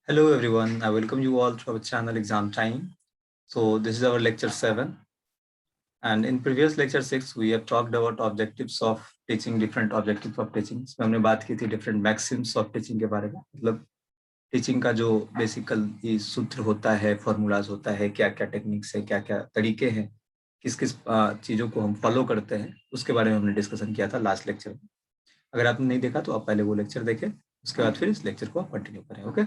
Hello everyone, I welcome you all to our channel Exam Time. So this is our lecture 7, and in previous lecture 6 we have talked about objectives of teaching, different objectives of teaching. इसमें हमने बात की थी different maxims of teaching के बारे में, मतलब teaching का जो बेसिकल सूत्र होता है, फॉर्मूलाज होता है, क्या क्या टेक्निक्स है, क्या क्या तरीके हैं, किस किस चीज़ों को हम फॉलो करते हैं, उसके बारे में हमने डिस्कशन किया था लास्ट लेक्चर में. अगर आपने नहीं देखा तो आप पहले वो लेक्चर देखें, उसके बाद फिर इस लेक्चर को कंटिन्यू करें. Okay,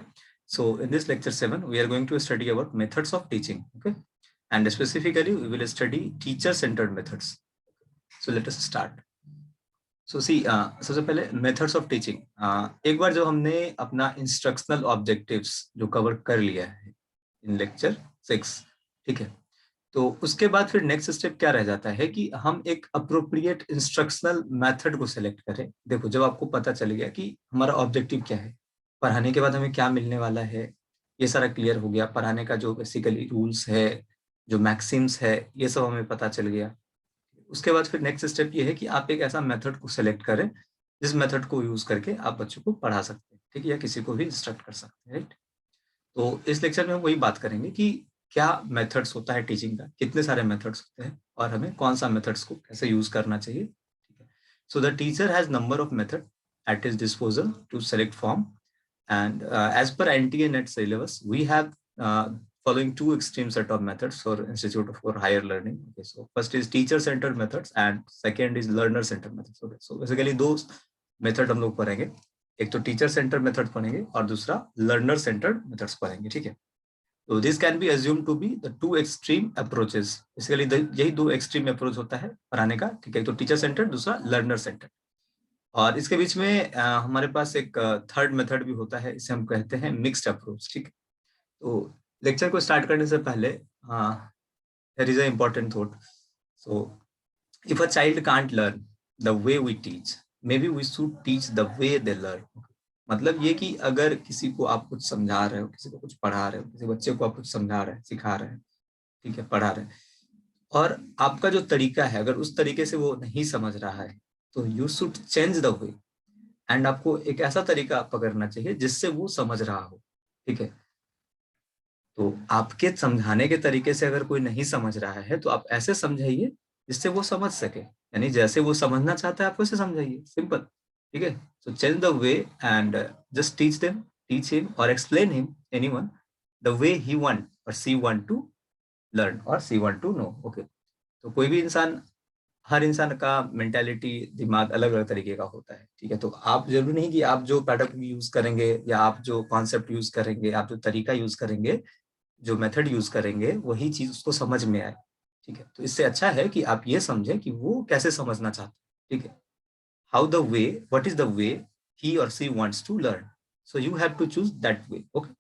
so in this lecture 7 we are going to study about methods of teaching. Okay, and specifically we will study teacher centred methods. So let us start. So see सबसे पहले methods of teaching. एक बार जो हमने अपना instructional objectives जो cover कर लिया है इन लेक्चर 6, ठीक है, तो उसके बाद फिर नेक्स्ट स्टेप क्या रह जाता है कि हम एक अप्रोप्रिएट इंस्ट्रक्शनल मेथड को सिलेक्ट करें. देखो, जब आपको पता चल गया कि हमारा ऑब्जेक्टिव क्या है, पढ़ाने के बाद हमें क्या मिलने वाला है, ये सारा क्लियर हो गया, पढ़ाने का जो बेसिकली रूल्स है, जो मैक्सिम्स है, ये सब हमें पता चल गया. उसके बाद फिर नेक्स्ट स्टेप ये है कि आप एक ऐसा मेथड को सिलेक्ट करें जिस मेथड को यूज करके आप बच्चों को पढ़ा सकते हैं, ठीक है, या किसी को भी इंस्ट्रक्ट कर सकते हैं. राइट. तो इस लेक्चर में हम वही बात करेंगे कि क्या मेथड्स होता है टीचिंग का, कितने सारे मेथड्स होते हैं और हमें कौन सा मेथड्स को कैसे यूज करना चाहिए. ठीक है. So the teacher has number of method at his disposal to select form, and as per NTA NET syllabus we have following two extreme set of methods for Institute for Higher Learning. Okay, so first is teacher centered methods and second is learner centered methods. Okay, so basically दो method हम लोग पढ़ेंगे, एक तो teacher centre method पढ़ेंगे और दूसरा learner centred methods पढ़ेंगे. ठीक है. तो this can be assume to be the two extreme approaches. Basically यही दो एक्सट्रीम अप्रोच होता है पढ़ाने का. ठीक है, तो टीचर सेंटर्ड, दूसरा लर्नर सेंटर्ड. और इसके बीच में हमारे पास एक थर्ड मेथड भी होता है, इसे हम कहते हैं मिक्स्ड अप्रोच. ठीक है. तो लेक्चर को स्टार्ट करने से पहले there is a important thought. So if a child can't learn the way we teach, maybe we should teach the way they learn. मतलब ये कि अगर किसी को आप कुछ समझा रहे हो, किसी को कुछ पढ़ा रहे हो, किसी बच्चे को आप कुछ समझा रहे हैं, सिखा रहे हैं, ठीक है, पढ़ा रहे हैं, और आपका जो तरीका है अगर उस तरीके से वो नहीं समझ रहा है, तो you should change the way, and आपको एक ऐसा तरीका पकड़ना चाहिए जिससे वो समझ रहा हो. ठीक है. तो आपके समझाने के तरीके से अगर कोई नहीं समझ रहा है तो आप ऐसे समझाइए जिससे वो समझ सके, यानी जैसे वो समझना चाहता है आप वैसे समझाइए. सिंपल. ठीक है. So change the way and just teach him or explain him anyone the way he want or she want to learn or she want to know. Okay. तो कोई भी इंसान, हर इंसान का मेंटालिटी, दिमाग अलग अलग तरीके का होता है. ठीक है. तो आप जरूरी नहीं कि आप जो पैडागॉजी यूज करेंगे या आप जो कॉन्सेप्ट यूज करेंगे, आप जो तरीका यूज करेंगे, जो मेथड यूज करेंगे, वही चीज उसको समझ में आए. ठीक है. तो इससे अच्छा है कि आप ये समझें कि वो कैसे समझना चाहते हैं. ठीक है. How the way, what is the way he or she wants to learn, so you have to choose that way. Okay.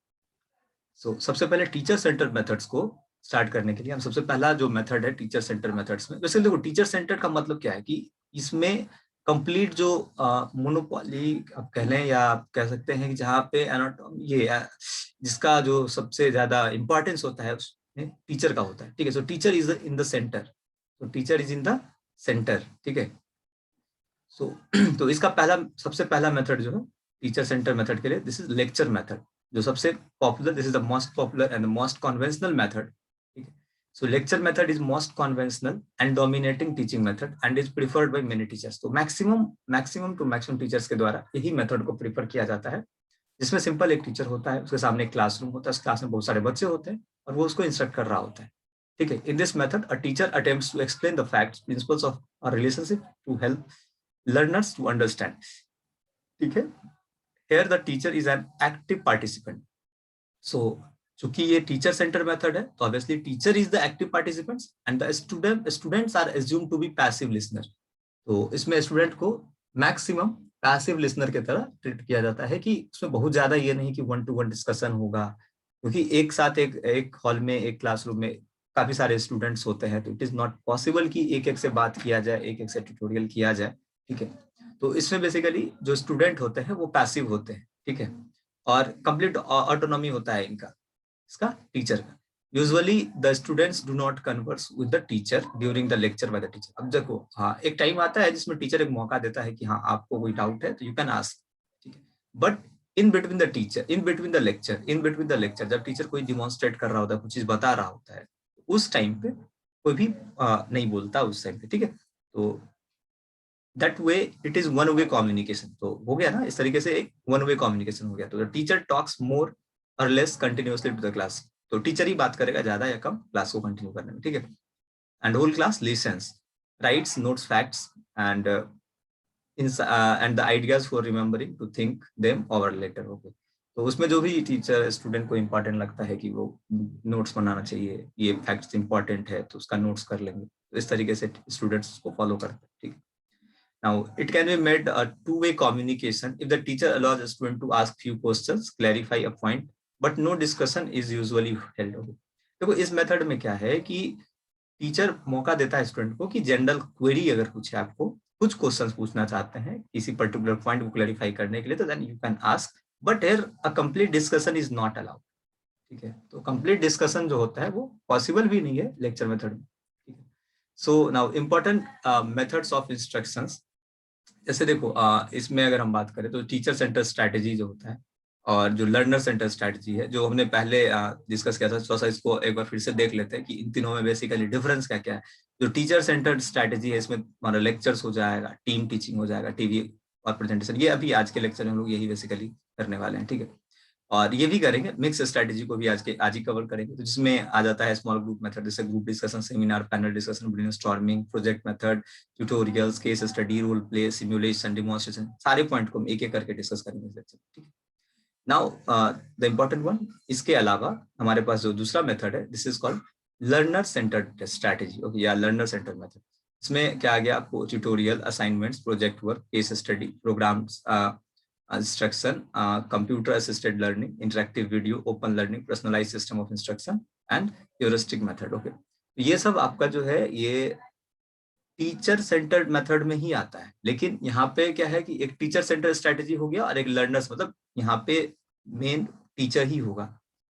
So सबसे पहले टीचर सेंटर मेथड्स को स्टार्ट करने के लिए हम सबसे पहला जो मेथड है टीचर सेंटर मेथड्स में, वैसे देखो टीचर सेंटर का मतलब क्या है कि इसमें कंप्लीट जो मोनोपोली आप कह लें या आप कह सकते हैं कि जहाँ पे ये जिसका जो सबसे ज्यादा इंपॉर्टेंस होता है उसमें टीचर का होता है. ठीक है. So teacher is in the centre. तो teacher is in the centre. ठीक है. सो तो इसका सबसे पहला मेथड जो है टीचर सेंटर मेथड के लिए, दिस इज लेक्चर मेथड, जो सबसे popular, this is the most popular and most conventional method. ठीक है. सो lecture method is most conventional and dominating teaching method and is preferred by many teachers. तो maximum teachers के द्वारा यही method को prefer किया जाता है, जिसमें सिंपल एक टीचर होता है, उसके सामने एक क्लासरूम होता है, उस क्लास में बहुत सारे बच्चे होते हैं और वो उसको इंस्ट्रक्ट कर रहा होता है. ठीक है. In this method a teacher attempts to explain the facts, principles of a relationship to help learners to understand. ठीक है. Here the teacher is an active participant. So चूंकि ये टीचर सेंटर मेथड है तो obviously teacher is the active participants and the students are assume to be passive listener. तो इसमें student को maximum passive listener की तरह ट्रीट किया जाता है, कि उसमें बहुत ज्यादा ये नहीं कि 1-to-1 डिस्कशन होगा, क्योंकि एक साथ एक हॉल में, एक क्लासरूम में काफी सारे स्टूडेंट्स होते हैं, तो इट इज नॉट पॉसिबल कि एक एक से बात किया जाए, एक एक से ट्यूटोरियल किया जाए. ठीक है. तो इसमें बेसिकली जो स्टूडेंट होते हैं वो पैसिव होते हैं. ठीक है. और कंप्लीट ऑटोनॉमी होता है इनका, इसका टीचर का. Usually the students do not converse with the teacher during the lecture by the teacher. अब देखो, हाँ, एक टाइम आता है जिसमें टीचर एक मौका देता है कि हाँ आपको कोई डाउट है तो यू कैन आस्क. ठीक है. But in between the teacher, in between the lecture, in between the lecture, जब टीचर कोई डिमॉन्स्ट्रेट कर रहा होता है, कुछ चीज बता रहा होता है, उस टाइम पे कोई भी नहीं बोलता उस टाइम पे, ठीक है। तो that way it is one way communication. तो हो गया ना, इस तरीके से एक वन वे कम्युनिकेशन हो गया। तो teacher talks more or less continuously to the class, तो टीचर ही बात करेगा ज्यादा या कम क्लास को कंटिन्यू करने में, ठीक है। And whole class listens, writes notes facts and and the ideas for remembering to think them over later. Okay, तो उसमें जो भी टीचर स्टूडेंट को इम्पोर्टेंट लगता है कि वो नोट्स बनाना चाहिए, ये फैक्ट्स इंपॉर्टेंट है तो उसका नोट्स कर लेंगे, तो इस तरीके से स्टूडेंट्स को फॉलो करते हैं, ठीक है। Now, it can be made a two-way communication if the teacher allows a student to ask few questions, clarify a point, but no discussion is usually held. देखो इस मेथड में क्या है कि टीचर मौका देता है स्टूडेंट को कि जनरल क्वेरी अगर कुछ है, आपको कुछ क्वेश्चंस पूछना चाहते हैं किसी पर्टिकुलर पॉइंट को क्लैरिफाई करने के लिए, तो then you can ask, but here a complete discussion is not allowed, ठीक है। तो कंप्लीट डिस्कशन जो होता है वो पॉसिबल भी नहीं है लेक्चर मेथड में, ठीक है। So now important methods of instructions, जैसे देखो इसमें अगर हम बात करें तो टीचर सेंटर स्ट्रैटेजी जो होता है और जो लर्नर सेंटर स्ट्रैटेजी है, जो हमने पहले डिस्कस किया था, थोड़ा सा इसको एक बार फिर से देख लेते हैं कि इन तीनों में बेसिकली डिफरेंस क्या क्या है। जो टीचर सेंटर्ड स्ट्रैटेजी है, इसमें हमारा लेक्चर्स हो जाएगा, टीम टीचिंग हो जाएगा, टीवी और प्रेजेंटेशन, ये अभी आज के लेक्चर में हम लोग यही बेसिकली करने वाले हैं, ठीक है। और ये भी करेंगे, मिक्स स्ट्रैटेजी को भी आज ही कवर करेंगे, तो जिसमें आ जाता है स्मॉल ग्रुप मेथड, जैसे group discussion, seminar, panel discussion, brainstorming, project method, tutorials, case study, role play, simulation, demonstration, सारे पॉइंट को हम एक एक करके डिस्कस करेंगे इस लेक्चर, ठीक है। नाउ द इम्पोर्टेंट वन, इसके अलावा हमारे पास जो दूसरा मेथड है, this is called learner centred strategy, okay, या लर्नर सेंटर्ड मेथड। इसमें क्या आ गया, आपको tutorial, assignments, project work, case study, programmes, instruction, computer assisted learning, interactive video, open learning, personalized system of instruction and heuristic method, okay। ये सब आपका जो है ये टीचर सेंटर्ड मेथड में ही आता है, लेकिन यहाँ पे क्या है कि एक टीचर सेंटर्ड स्ट्रेटेजी हो गया और एक लर्नर्स, मतलब यहाँ पे मेन टीचर ही होगा,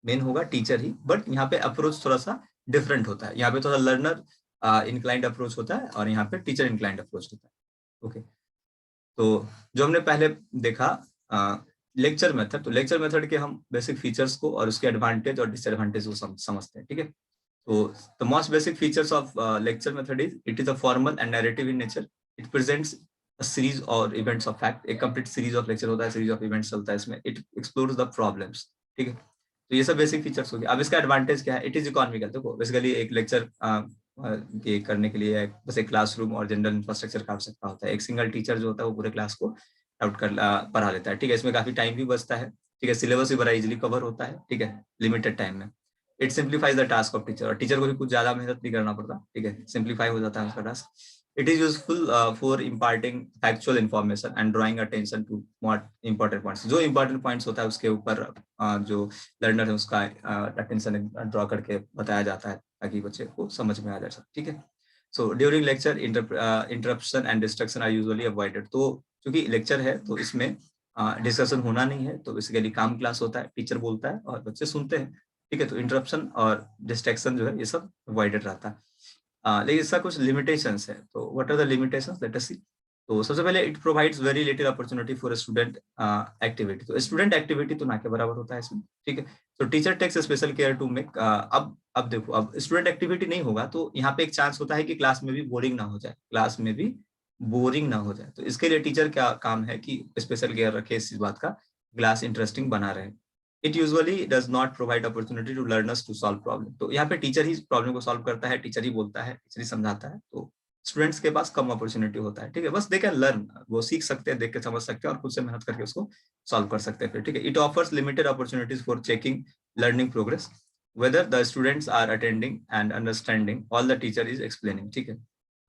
मेन होगा टीचर ही, बट यहाँ पे अप्रोच थोड़ा सा डिफरेंट होता है। यहाँ पे थोड़ा लर्नर इंक्लाइंड अप्रोच होता है और यहाँ पे टीचर इंक्लाइंड अप्रोच होता है, ओके। तो जो हमने पहले देखा लेक्चर मेथड, तो लेक्चर मेथड के हम बेसिक फीचर्स को और उसके एडवांटेज और डिसएडवांटेज को समझते हैं, ठीक है। तो the most basic features of lecture method is it is a formal and narrative in nature, it presents a series और इवेंट्स ऑफ फैक्ट, एक कंप्लीट सीरीज ऑफ लेक्चर होता है, सीरीज ऑफ इवेंट्स चलता है इसमें, इट एक्सप्लोर्स द प्रॉब्लम्स, ठीक है। तो ये सब बेसिक फीचर्स हो गए। अब इसका एडवांटेज क्या है, इट इज इकोनॉमिकल। देखो बेसिकली एक लेक्चर ये करने के लिए बस एक क्लासरूम और जनरल इंफ्रास्ट्रक्चर का आवश्यकता होता है। एक सिंगल टीचर जो होता है वो पूरे क्लास को आउट कर पढ़ा लेता है, ठीक है। इसमें काफी टाइम भी बचता है, ठीक है, सिलेबस भी बड़ा इजीली कवर होता है, ठीक है, लिमिटेड टाइम में। It simplifies the task of teacher, और टीचर को भी कुछ ज्यादा मेहनत नहीं करना पड़ता, ठीक है, सिंप्लीफाई हो जाता है उसका task. It is useful for imparting factual information and drawing attention two important points. जो इंपॉर्टेंट पॉइंट्स होता है उसके ऊपर जो लर्नर है उसका अटेंशन ड्रॉ करके बताया जाता है ताकि बच्चे को समझ में आ जाए सब, ठीक है। So during lecture interruption and distraction are usually avoided. तो क्योंकि लेक्चर है तो इसमें डिस्कशन होना नहीं है, तो बेसिकली काम क्लास होता है, टीचर बोलता है और बच्चे सुनते हैं, ठीक है। तो इंटरप्शन और डिस्ट्रैक्शन जो है ये सब अवॉइडेड रहता है। लेकिन इसका कुछ लिमिटेशंस है, तो what are the limitations, let us see. तो सबसे पहले it provides very little opportunity for student activity. तो स्टूडेंट एक्टिविटी तो ना के बराबर होता है इसमें, ठीक है। तो teacher takes special care to make, अब देखो, अब स्टूडेंट एक्टिविटी नहीं होगा तो यहाँ पे एक चांस होता है कि क्लास में भी बोरिंग ना हो जाए, क्लास में भी बोरिंग ना हो जाए। तो इसके लिए टीचर क्या काम है कि स्पेशल केयर रखे इस बात का, क्लास इंटरेस्टिंग बना रहे। It usually does not provide opportunity to learners to solve problem. तो यहाँ पे टीचर ही प्रॉब्लम को सॉल्व करता है, टीचर ही बोलता है, टीचर ही समझाता है, तो स्टूडेंट्स के पास कम अपॉर्चुनिटी होता है, ठीक है। बस दे कैन लर्न, वो सीख सकते हैं, देख के समझ सकते हैं और खुद से मेहनत करके उसको सॉल्व कर सकते हैं फिर, ठीक है। It offers limited opportunities for checking learning progress, whether the students are attending and understanding all the teacher is explaining, ठीक है।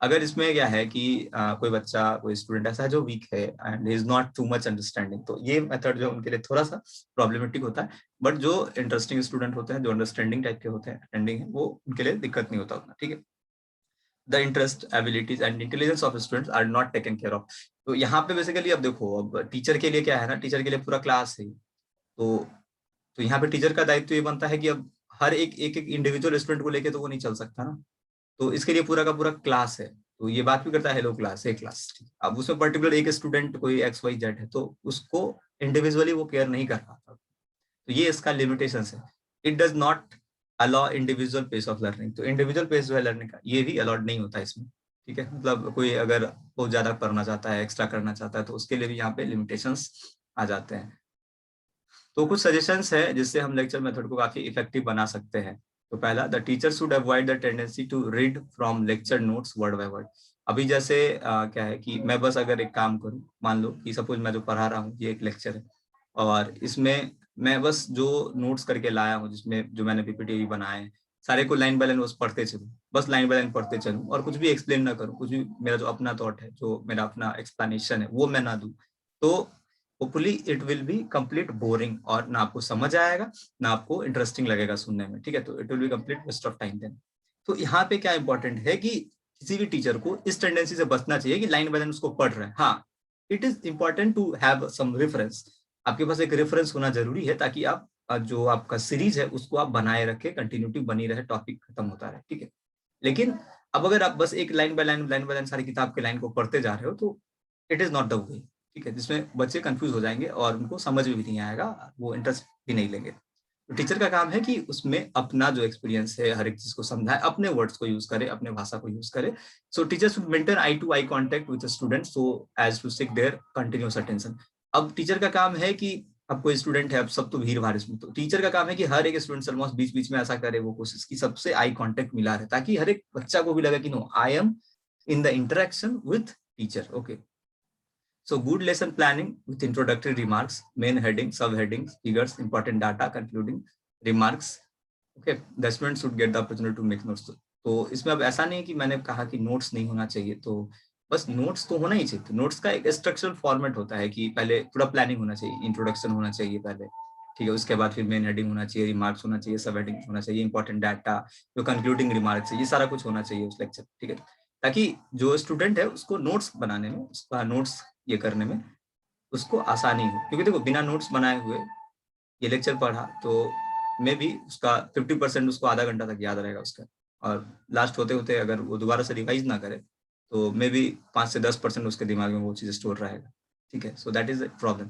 अगर इसमें क्या है कि कोई बच्चा, कोई स्टूडेंट ऐसा है जो वीक है and is not too much understanding, तो ये मेथड जो उनके लिए थोड़ा सा प्रॉब्लमेटिक होता है। बट जो इंटरेस्टिंग स्टूडेंट होते हैं, जो अंडरस्टैंडिंग टाइप के होते हैं, अटेंडिंग है, वो उनके लिए दिक्कत नहीं होता उतना, ठीक है। The interest, abilities and intelligence of students are not taken care of. तो यहाँ पे बेसिकली अब देखो, अब टीचर के लिए क्या है ना, टीचर के लिए पूरा क्लास है, तो यहाँ पे टीचर का दायित्व ये बनता है कि अब हर एक इंडिविजुअल स्टूडेंट को लेके तो वो नहीं चल सकता ना, तो इसके लिए पूरा का पूरा क्लास है। तो ये बात भी करता है हेलो क्लास, हे क्लास। अब उसमें पर्टिकुलर एक स्टूडेंट कोई XYZ है तो उसको इंडिविजुअली वो केयर नहीं कर पाता, तो ये इसका लिमिटेशन है। It does not allow individual pace of learning, तो इंडिविजुअल पेस जो है लर्निंग का ये भी अलाउड नहीं होता इसमें, ठीक है। मतलब कोई अगर बहुत ज्यादा पढ़ना चाहता है, एक्स्ट्रा करना चाहता है, तो उसके लिए भी यहाँ पे लिमिटेशंस आ जाते हैं। तो कुछ सजेशंस है जिससे हम लेक्चर मेथड को काफी इफेक्टिव बना सकते हैं। तो पहला, the teacher should avoid the tendency to read from lecture notes word by word. अभी जैसे क्या है कि मैं बस अगर एक काम करूं, मान लो कि सपोज मैं जो पढ़ा रहा हूँ ये एक लेक्चर है और इसमें मैं बस जो नोट्स करके लाया हूँ, जिसमें जो मैंने PPT बनाए सारे को लाइन बाय लाइन बस पढ़ते चलूं, बस लाइन बाय लाइन पढ़ते चलूं और कुछ भी एक्सप्लेन ना करूं, कुछ भी मेरा जो अपना थॉट है, जो मेरा अपना एक्सप्लेनेशन है वो मैं ना दूं, तो hopefully it will be complete boring और ना आपको समझ आएगा ना आपको इंटरेस्टिंग लगेगा सुनने में, ठीक है। तो it will be complete waste of time then. तो यहाँ पे क्या इंपॉर्टेंट है कि किसी भी टीचर को इस टेंडेंसी से बचना चाहिए कि लाइन बाय लाइन उसको पढ़ रहे हैं। हाँ, it is important to have some reference, आपके पास एक रेफरेंस होना जरूरी है ताकि आप जो आपका सीरीज है उसको आप बनाए रखे, कंटिन्यूटी बनी रहे, टॉपिक खत्म होता रहे, ठीक है। लेकिन अब अगर आप बस एक लाइन बाय लाइन सारी किताब के लाइन को पढ़ते जा रहे हो तो it is not the way, ठीक है, जिसमें बच्चे कंफ्यूज हो जाएंगे और उनको समझ में भी नहीं आएगा, वो इंटरेस्ट भी नहीं लेंगे। तो टीचर का काम है कि उसमें अपना जो एक्सपीरियंस है हर एक चीज को समझाए, अपने वर्ड्स को यूज करे, अपने भाषा को यूज करे। So teacher should maintain eye to eye contact with student so as to seek their continuous attention. अब टीचर का काम है कि अब कोई स्टूडेंट है, अब सब तो भीड़ भाड़ इसमें, तो टीचर का काम है कि हर एक स्टूडेंट ऑलमोस्ट बीच बीच में ऐसा करे, वो कोशिश की सबसे आई कॉन्टेक्ट मिला रहे, ताकि हर एक बच्चा को भी लगे कि no, I am in the interaction with teacher. Okay, so good lesson planning with introductory remarks, main heading, subheadings, figures, important data, concluding remarks. Okay, the student should get the opportunity to make notes. तो इसमें अब ऐसा नहीं कि मैंने कहा कि notes नहीं होना चाहिए, तो बस नोट्स तो होना ही चाहिए। तो नोट्स का एक स्ट्रक्चरल फॉर्मेट होता है कि पहले थोड़ा प्लानिंग होना चाहिए, इंट्रोडक्शन होना चाहिए पहले, ठीक है, उसके बाद फिर मेन हेडिंग होना चाहिए, रिमार्क्स होना चाहिए, सब हेडिंग होना चाहिए, इंपॉर्टेंट डाटा, जो कंक्लूडिंग रिमार्क्स है, ये सारा कुछ होना चाहिए उस लेक्चर, ठीक है, ताकि जो स्टूडेंट है उसको नोट्स बनाने में, उसका नोट्स ये करने में उसको आसानी हो। क्योंकि देखो, बिना नोट्स बनाए हुए ये लेक्चर पढ़ा तो मे भी उसका 50% उसको आधा घंटा तक याद रहेगा उसका, और लास्ट होते होते अगर वो दोबारा से रिवाइज ना करे तो मे बी 5 से 10% उसके दिमाग में वो चीज स्टोर रहेगा, ठीक है। So that is a problem.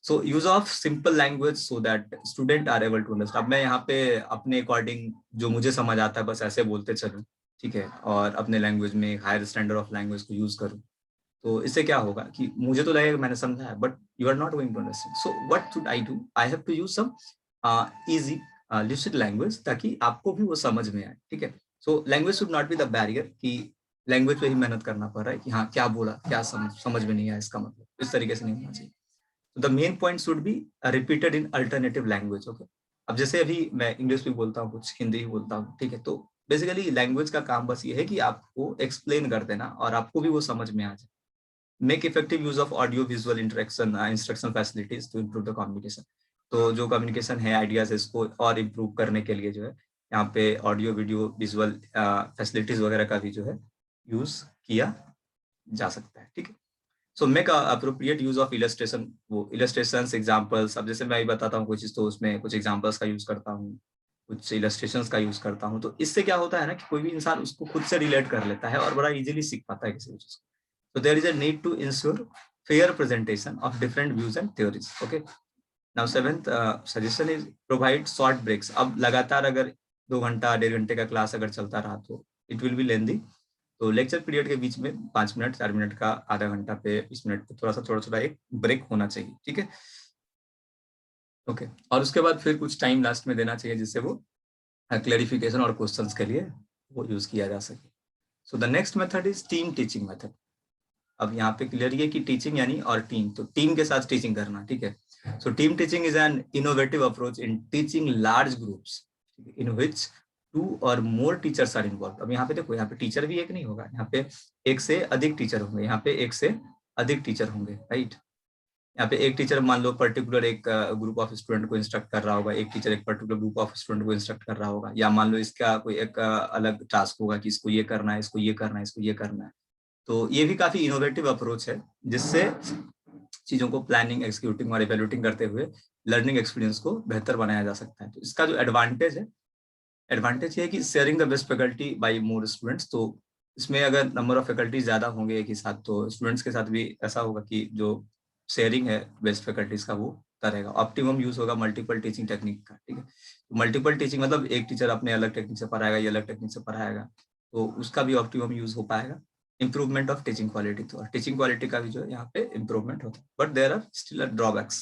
So use of simple language so that student are able to understand. अब मैं यहाँ पे अपने अकॉर्डिंग जो मुझे समझ आता है बस ऐसे बोलते चलूँ, ठीक है, और अपने लैंग्वेज में हायर स्टैंडर्ड ऑफ लैंग्वेज को यूज करूँ, तो इससे क्या होगा कि मुझे तो लगेगा मैंने समझा है, but you are not going to understand. So what should I do? I have to use some easy listed language ताकि आपको भी वो समझ में आए, ठीक है। So language should not be the barrier कि लैंग्वेज पे ही मेहनत करना पड़ रहा है कि हाँ क्या बोला, क्या समझ में नहीं आया, इसका मतलब इस तरीके से नहीं होना चाहिए। The main point should be repeated in alternative language. Okay, अब जैसे अभी मैं इंग्लिश भी बोलता हूँ, कुछ हिंदी भी बोलता हूँ, ठीक है, तो बेसिकली लैंग्वेज का काम बस ये है कि आपको एक्सप्लेन कर देना और आपको भी वो समझ में आ जाए। Make effective use of audio visual interaction instruction facilities to improve the communication. तो जो कम्युनिकेशन है, आइडियाज, इसको और इम्प्रूव करने के लिए जो है यहाँ पे ऑडियो वीडियो विजुअल फैसिलिटीज वगैरह का भी जो है यूज किया जा सकता है, ठीक है। So make appropriate use of illustration, वो इलस्ट्रेशंस, एग्जांपल्स। अब जैसे मैं भी बताता हूँ कोई चीज तो उसमें कुछ एग्जांपल्स का यूज करता हूँ, कुछ इलस्ट्रेशंस का यूज करता हूँ, तो इससे क्या होता है ना कि कोई भी इंसान उसको खुद से रिलेट कर लेता है और बड़ा इजीली सीख पाता है किसी भी चीज को। So there is a need to ensure fair presentation of different views and theories. Okay. Now seventh suggestion is provide short breaks. अब लगातार अगर 2 घंटा 1.5 घंटे का क्लास अगर चलता रहा तो it will be lengthy. तो लेक्चर पीरियड के बीच में 5 मिनट 4 मिनट का, आधा घंटा पे 20 मिनट पे थोड़ा थोड़ा एक ब्रेक होना चाहिए, ठीक है। ओके, और उसके बाद फिर कुछ टाइम लास्ट में देना चाहिए जिससे वो क्लेरिफिकेशन और क्वेश्चंस के लिए वो यूज किया जा सके। So the next method is team teaching method. अब यहाँ पे क्लियर ये कि टीचिंग यानी और टीम, तो टीम के साथ टीचिंग करना, ठीक है। So team teaching is an innovative approach in teaching large groups in which 2 or more teachers are involve. अब यहाँ पे देखो, यहाँ पे टीचर भी एक नहीं होगा, यहाँ पे एक से अधिक टीचर होंगे, यहाँ पे एक से अधिक टीचर होंगे, राइट। यहाँ पे एक टीचर मान लो पर्टिकुलर एक ग्रुप ऑफ स्टूडेंट को इंस्ट्रक्ट कर रहा होगा, एक टीचर एक पर्टिकुलर ग्रुप ऑफ स्टूडेंट को इंस्ट्रक्ट कर रहा होगा, या मान लो इसका कोई एक अलग टास्क होगा कि इसको ये करना है, इसको ये करना है, इसको ये करना है। तो ये भी काफी इनोवेटिव अप्रोच है जिससे चीजों को प्लानिंग, एक्सिक्यूटिंग और इवैल्यूएटिंग करते हुए लर्निंग एक्सपीरियंस को बेहतर बनाया जा सकता है। तो इसका जो एडवांटेज है ये है कि sharing the best faculty by more students. तो इसमें अगर नंबर ऑफ फैकल्टीज ज़्यादा होंगे एक ही साथ, तो स्टूडेंट्स के साथ भी ऐसा होगा कि जो शेयरिंग है बेस्ट फैकल्टीज का वो करेगा। ऑप्टिमम यूज होगा मल्टीपल टीचिंग टेक्निक का, ठीक है। तो मल्टीपल टीचिंग मतलब एक टीचर अपने अलग टेक्निक से पढ़ाएगा, ये अलग टेक्निक से पढ़ाएगा, तो उसका भी ऑप्टिमम यूज हो पाएगा। इंप्रूवमेंट ऑफ टीचिंग क्वालिटी, तो टीचिंग क्वालिटी का भी जो है यहाँ पे इंप्रूवमेंट होता है, but there are still drawbacks,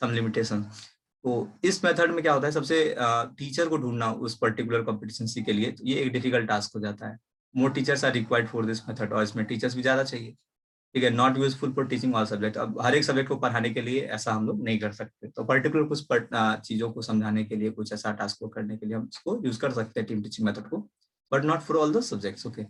some limitation. तो इस मेथड में क्या होता है, सबसे टीचर को ढूंढना उस पर्टिकुलर कॉम्पिटिशनसी के लिए, तो ये एक डिफिकल्ट टास्क हो जाता है। More teachers are required for this method, और इसमें टीचर्स भी ज्यादा चाहिए, ठीक है। Not useful for teaching all subject, अब हर एक सब्जेक्ट को पढ़ाने के लिए ऐसा हम लोग नहीं कर सकते, तो पर्टिकुलर कुछ चीजों को समझाने के लिए, कुछ ऐसा टास्क को करने के लिए हम इसको यूज कर सकते हैं टीम टीचिंग मेथड को, but not for all the subjects, okay.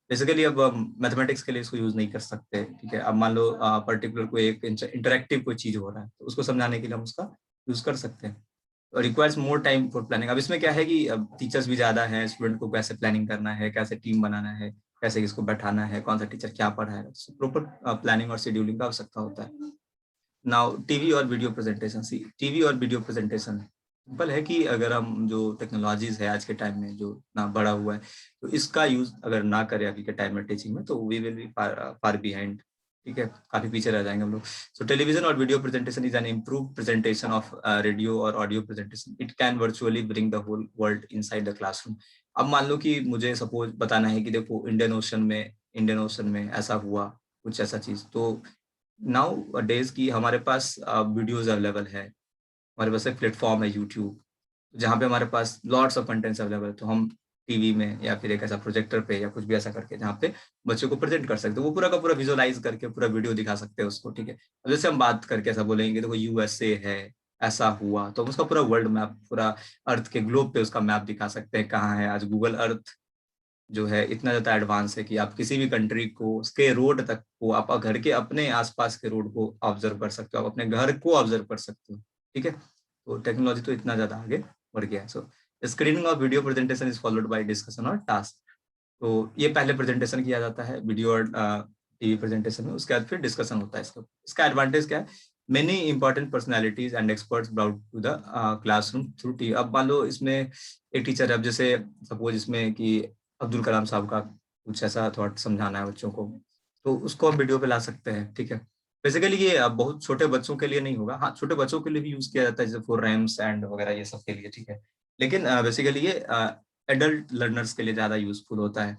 Basically अब मैथमेटिक्स के लिए इसको यूज नहीं कर सकते, ठीक है। अब मान लो पर्टिकुलर कोई एक इंटरेक्टिव कोई चीज हो रहा है, तो उसको समझाने के लिए हम उसका यूज कर सकते हैं। Requires more time for planning. अब इसमें क्या है कि अब टीचर्स भी ज्यादा हैं, स्टूडेंट को कैसे प्लानिंग करना है, कैसे टीम बनाना है, कैसे किसको बैठाना है, कौन सा टीचर क्या पढ़ाएगा, प्रॉपर प्लानिंग और शेड्यूलिंग का आवश्यकता होता है। नाउ टीवी और वीडियो प्रेजेंटेशन, सी टीवी और वीडियो प्रेजेंटेशन सिंपल है कि अगर हम जो टेक्नोलॉजीज है आज के टाइम में जो ना बढ़ा हुआ है, तो इसका यूज अगर ना करें अभी के टाइम में टीचिंग में, तो we will be far behind, ठीक है, काफी पीछे रह जाएंगे हम लोग। So television or video presentation is an improve presentation of radio or audio presentation. It can virtually bring the whole world inside the classroom. अब मान लो कि मुझे सपोज बताना है कि देखो इंडियन ओशन में ऐसा हुआ, कुछ ऐसा चीज, तो नाउ डेज की हमारे पास वीडियोज अवेलेबल है, हमारे पास एक प्लेटफॉर्म है यूट्यूब, जहाँ पे हमारे पास लॉट्स ऑफ कंटेंट्स अवेलेबल है, तो हम टीवी में या फिर एक ऐसा प्रोजेक्टर पे या कुछ भी ऐसा करके जहाँ पे बच्चों को प्रेजेंट कर सकते हैं, वो पूरा का पूरा विजुअलाइज करके पूरा वीडियो दिखा सकते हैं उसको, ठीक है। अब जैसे हम बात करके ऐसा बोलेंगे देखो यूएसए है, ऐसा हुआ, तो हम उसका पूरा वर्ल्ड मैप, पूरा अर्थ के ग्लोब पे उसका मैप दिखा सकते हैं कहाँ है। आज गूगल अर्थ जो है इतना ज्यादा एडवांस है कि आप किसी भी कंट्री को, उसके रोड तक को, आप घर के अपने आसपास के रोड को ऑब्जर्व कर सकते हो, आप अपने घर को ऑब्जर्व कर सकते हो, ठीक है। तो टेक्नोलॉजी तो इतना ज्यादा आगे बढ़ गया है। So screening of video presentation is followed by discussion or task. तो ये पहले प्रेजेंटेशन किया जाता है वीडियो और टीवी प्रेजेंटेशन में, उसके बाद फिर डिस्कशन होता है। इसका इसका एडवांटेज क्या है, many important personalities and experts brought to the classroom through T. अब मान लो इसमें एक टीचर है, अब जैसे सपोज इसमें कि अब्दुल कलाम साहब का कुछ ऐसा थॉट समझाना है बच्चों को, तो उसको हम वीडियो पे ला सकते हैं, ठीक है। बेसिकली ये बहुत छोटे बच्चों के लिए नहीं होगा, हाँ छोटे बच्चों के लिए भी यूज किया जाता है, जैसे फॉर रैम्स एंड वगैरह ये सब के लिए, ठीक है। लेकिन बेसिकली ये एडल्ट लर्नर्स के लिए ज्यादा यूजफुल होता है,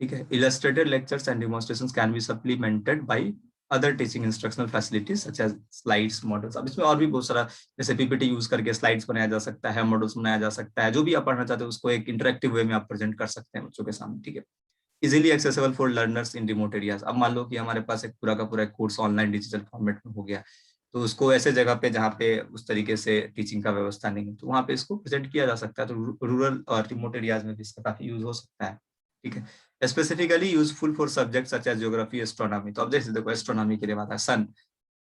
ठीक है। Illustrated lectures and demonstrations can be supplemented by other teaching instructional facilities such as slides, models. अब इसमें और भी बहुत सारा, जैसे पीपीटी यूज करके स्लाइड्स बनाया जा सकता है, मॉडल्स बनाया जा सकता है, जो भी आप पढ़ना चाहते हो उसको एक इंटरेक्टिव वे में आप प्रेजेंट कर सकते हैं बच्चों के सामने, ठीक है। Easily accessible for learners in remote areas. अब मान लो कि हमारे पास एक पूरा का पूरा कोर्स ऑनलाइन डिजिटल फॉर्मेट में हो गया, तो उसको ऐसे जगह पे जहाँ पे उस तरीके से टीचिंग का व्यवस्था नहीं है, तो वहाँ पे इसको प्रेजेंट किया जा सकता है। तो रूरल और रिमोट एरियाज में भी इसका काफी यूज हो सकता है, ठीक है। Specifically useful for subject such as geography, astronomy. तो अब जैसे देखो एस्ट्रोनॉमी के लिए बात है, सन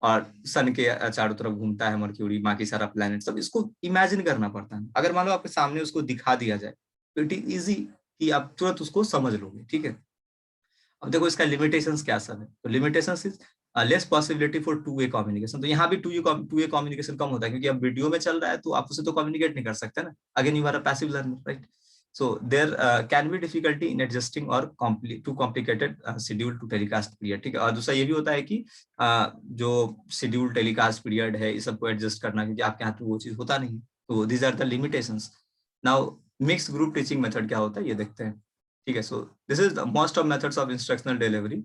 और सन के चारों तरफ घूमता है मर्क्यूरी, बाकी सारा प्लैनेट, सब इसको इमेजिन करना पड़ता है। अगर मान लो आपके सामने उसको दिखा दिया जाए, तो इट इज इजी कि आप तुरंत उसको समझ लोगे, ठीक है। अब देखो इसका लिमिटेशंस क्या सब है, तो limitations is less possibility for two way communication. तो यहाँ भी टू वे कम्युनिकेशन कम होता है, क्योंकि अब वीडियो में चल रहा है तो आप उससे तो कम्युनिकेट नहीं कर सकते ना, again you are a passive learner, right. So there can be difficulty in adjusting or too complicated schedule to telecast period, ठीक है। और दूसरा ये भी होता है कि जो शेड्यूल टेलीकास्ट पीरियड है इस सबको एडजस्ट करना, क्योंकि आपके यहाँ तो वो चीज होता नहीं, तो these are the limitations. Now mix group teaching method क्या होता है ये देखते हैं, ठीक है। So this is most of methods of instructional delivery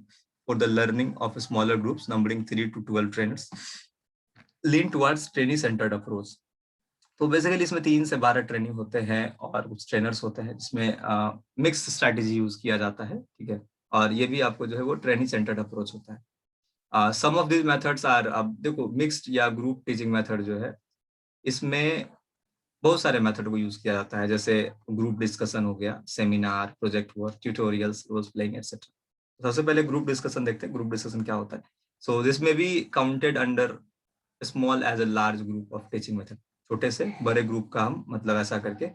for the learning of smaller groups numbering 3 to 12 trainers lean towards trainee centred approach. तो basically इसमें 3 से 12 ट्रेनिंग होते हैं और कुछ ट्रेनर्स होते हैं, जिसमें मिक्स स्ट्रैटेजी यूज किया जाता है, ठीक है। और ये भी आपको जो है वो ट्रेनिंग सेंटर्ड अप्रोच होता है। सम ऑफ दिस मेथड्स आर, अब देखो मिक्स्ड या ग्रुप टीचिंग मेथड जो है, इसमें बहुत सारे मेथड को यूज किया जाता है, जैसे ग्रुप डिस्कशन हो गया, seminar, project work, tutorials, role playing etcetera. सबसे पहले ग्रुप डिस्कशन देखते हैं, ग्रुप डिस्कशन क्या होता है। So this may be counted under small as a large group of teaching method. छोटे से बड़े ग्रुप का हम मतलब ऐसा करके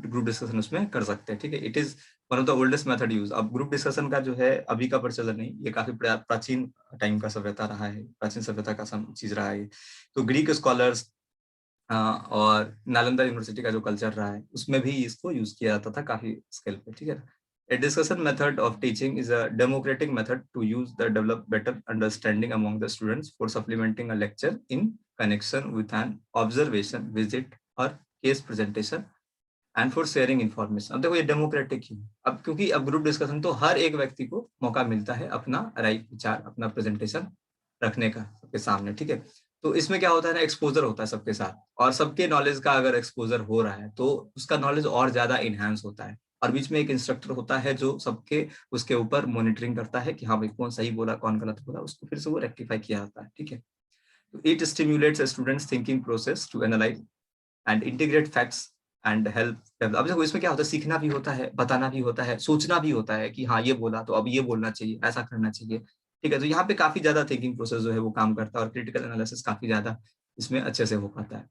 ग्रुप डिस्कशन उसमें कर सकते हैं, ठीक है। It is one of the oldest method use. अब ग्रुप डिस्कशन का जो है अभी का प्रचलन नहीं, ये काफी प्राचीन टाइम का सभ्यता रहा है, प्राचीन सभ्यता का चीज रहा है। तो ग्रीक स्कॉलर्स और नालंदा यूनिवर्सिटी का जो कल्चर रहा है उसमें भी इसको यूज किया जाता था काफी स्केल पे, ठीक है। A discussion method of teaching is a democratic method to use the develop better understanding among the students for supplementing a lecture in connection with an observation, visit or case presentation and for sharing information. अब देखो ये democratic ही, अब क्योंकि अब group discussion तो हर एक व्यक्ति को मौका मिलता है अपना राय विचार, अपना प्रेजेंटेशन रखने का सबके सामने, ठीक है। तो इसमें क्या होता है ना, एक्सपोजर होता है सबके साथ, और सबके नॉलेज का अगर एक्सपोजर हो रहा है तो उसका नॉलेज और ज्यादा इनहेंस होता है। और बीच में एक इंस्ट्रक्टर होता है जो सबके उसके ऊपर मॉनिटरिंग करता है कि हाँ भाई कौन सही बोला कौन गलत बोला, उसको फिर से वो रेक्टिफाई किया जाता है, ठीक है। तो it stimulates students thinking process to analyse and integrate facts and help. अब देखो इसमें क्या होता है, सीखना भी होता है, बताना भी होता है, सोचना भी होता है कि हाँ ये बोला तो अब ये बोलना चाहिए, ऐसा करना चाहिए, ठीक है। तो यहाँ पे काफी ज्यादा थिंकिंग प्रोसेस जो है वो काम करता है, और क्रिटिकल एनालिसिस काफी ज्यादा इसमें अच्छे से हो पाता है,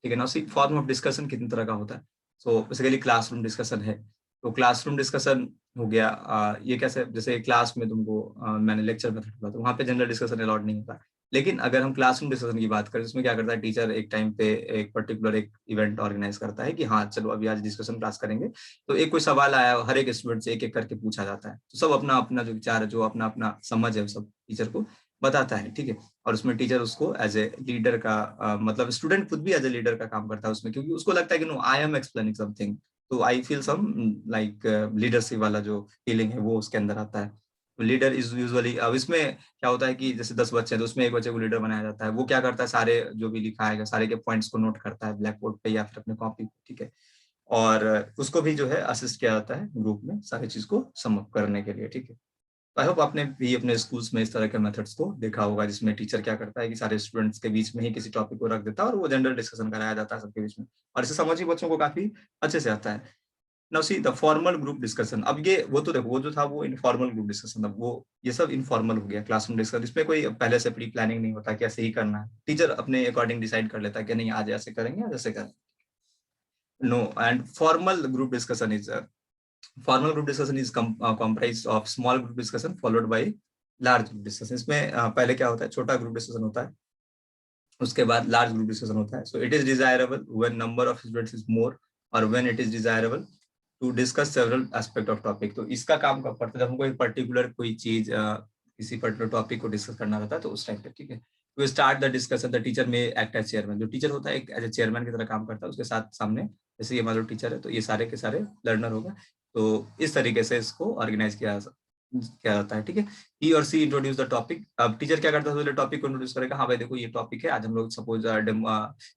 ठीक है ना। उसी फॉर्म ऑफ डिस्कशन कितनी तरह का होता है, सो बेसिकली क्लासरूम डिस्कशन है। तो क्लासरूम डिस्कशन हो गया, ये कैसे, जैसे क्लास में तुमको मैंने लेक्चर में था तो वहाँ पे जनरल डिस्कशन अलाउड नहीं होता। लेकिन अगर हम क्लासरूम डिस्कशन की बात करें, इसमें क्या करता है, टीचर एक टाइम पे एक पर्टिकुलर एक इवेंट ऑर्गेनाइज करता है कि हाँ चलो अभी आज डिस्कशन क्लास करेंगे। तो एक कोई सवाल आया, हर एक स्टूडेंट से एक एक करके पूछा जाता है, तो सब अपना अपना जो विचार है, जो अपना अपना समझ है, सब टीचर को बताता है, ठीक है। और उसमें टीचर उसको एज ए लीडर का मतलब स्टूडेंट खुद भी एज ए लीडर का काम करता है उसमें, क्योंकि उसको लगता है कि no I am explaining something, तो I feel some like leadership वाला जो फीलिंग है वो उसके अंदर आता है। तो लीडर इज यूजुअली, अब इसमें क्या होता है कि जैसे 10 बच्चे हैं तो उसमें एक बच्चे को लीडर बनाया जाता है। वो क्या करता है, सारे जो भी लिखा है सारे के पॉइंट्स को नोट करता है ब्लैक बोर्ड पे या फिर अपने कॉपी पे, ठीक है। और उसको भी जो है असिस्ट किया जाता है ग्रुप में सारी चीज को सम अप करने के लिए, ठीक है। आई होप आपने भी अपने स्कूल्स में इस तरह के मेथड्स को देखा होगा, जिसमें टीचर क्या करता है कि सारे स्टूडेंट्स के बीच में ही किसी टॉपिक को रख देता है और वो जनरल डिस्कशन कराया जाता है सबके बीच में, और इसे समझ ही बच्चों को काफी अच्छे से आता है। Now see the formal group discussion. अब ये वो तो देखो, वो जो था वो इनफॉर्मल ग्रुप डिस्कशन था, वो ये सब इनफॉर्मल हो गया क्लासरूम डिस्कशन। इसमें कोई पहले से प्री प्लानिंग नहीं होता कि ऐसे ही करना है, टीचर अपने अकॉर्डिंग डिसाइड कर लेता है कि नहीं आज ऐसे करेंगे आज ऐसे करेंगे। No, and formal group discussion is formal group discussion is comprised of small group discussion followed by large group discussion। इसमें पहले क्या होता है, छोटा ग्रुप डिस्कशन होता है, उसके बाद लार्ज ग्रुप डिस्कशन होता है। So it is desirable when number of students is more, or when it is desirable to discuss several aspect of topic. तो इसका काम कब पड़ता है, जब हमको एक पर्टिकुलर कोई चीज किसी पर्टिकुलर टॉपिक को डिस्कस करना रहता है तो उस टाइम पे, ठीक है। To start the discussion the teacher may act as chairman. जो टीचर होता है एक एज ए चेयरमैन की तरह काम करता है, उसके साथ सामने जैसे ये मान लो टीचर है तो ये सारे के सारे लर्नर होगा। तो इस तरीके से इसको ऑर्गेनाइज किया जाता है, ठीक है। ही or C introduce the topic. अब टीचर क्या करता है, टॉपिक को इंट्रोड्यूस करेगा, हाँ भाई देखो ये टॉपिक है, आज हम लोग सपोज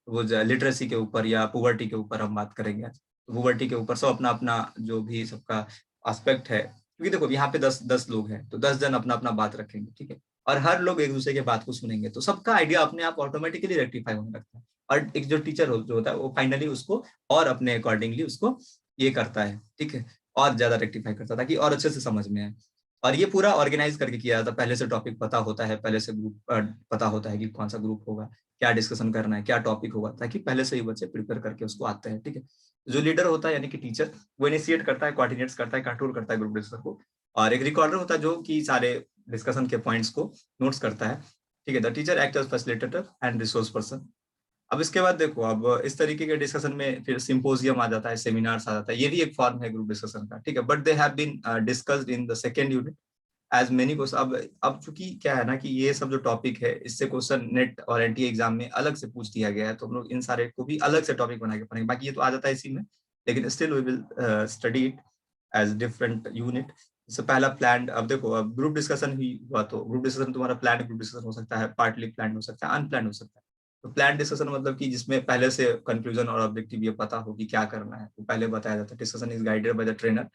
वो लिटरेसी के ऊपर या पुवर्टी के ऊपर हम बात करेंगे। तो पुवर्टी के ऊपर सब अपना अपना जो भी सबका एस्पेक्ट है, क्योंकि देखो यहाँ पे 10 लोग हैं तो 10 जन अपना अपना बात रखेंगे, ठीक है। और हर लोग एक दूसरे के बात को सुनेंगे तो सबका आइडिया अपने आप ऑटोमेटिकली रेक्टिफाई होने लगता है। और एक जो टीचर जो होता है वो फाइनली उसको और अपने अकॉर्डिंगली उसको ये करता है, ठीक है, और ज्यादा रेक्टिफाई करता है ताकि और अच्छे से समझ में आए। और ये पूरा ऑर्गेनाइज करके किया जाता है, पहले से टॉपिक पता होता है, पहले से ग्रुप पता होता है कि कौन सा ग्रुप होगा, क्या डिस्कशन करना है, क्या टॉपिक होगा, ताकि पहले से ही बच्चे प्रिपेयर करके उसको आते हैं, ठीक है। जो लीडर होता है यानी कि टीचर, वो इनिशिएट करता है, कोऑर्डिनेट्स करता है, कंट्रोल करता है ग्रुप डिस्कशन को। और एक रिकॉर्डर होता है जो कि सारे डिस्कशन के पॉइंट्स को नोट्स करता है, ठीक है। The teacher act as facilitator and resource person. अब इसके बाद देखो, अब इस तरीके के डिस्कशन में फिर सिंपोजियम आ जाता है, सेमिनार्स आ जाता है, ये भी एक फॉर्म है ग्रुप डिस्कशन का, ठीक है। But they have been discussed in the second unit as many question. अब चूंकि क्या है ना कि ये सब जो टॉपिक है इससे क्वेश्चन नेट और एनटीए एग्जाम में अलग से पूछ दिया गया है, तो हम लोग इन सारे को भी अलग से टॉपिक बना के पढ़ेंगे। बाकी ये तो आ जाता है इसी में, लेकिन still we will study it as different unit. इससे पहला प्लान, अब देखो अब ग्रुप डिस्कशन ही हुआ तो ग्रुप डिस्कशन तुम्हारा प्लान ग्रुप डिस्कशन हो सकता है, पार्टली प्लान हो सकता है, अनप्लान हो सकता है। तो प्लान डिस्कशन मतलब कि जिसमें पहले से कंक्लूजन और ऑब्जेक्टिव ये पता हो कि क्या करना है, तो पहले बताया जाता है। Discussion is guided by the trainer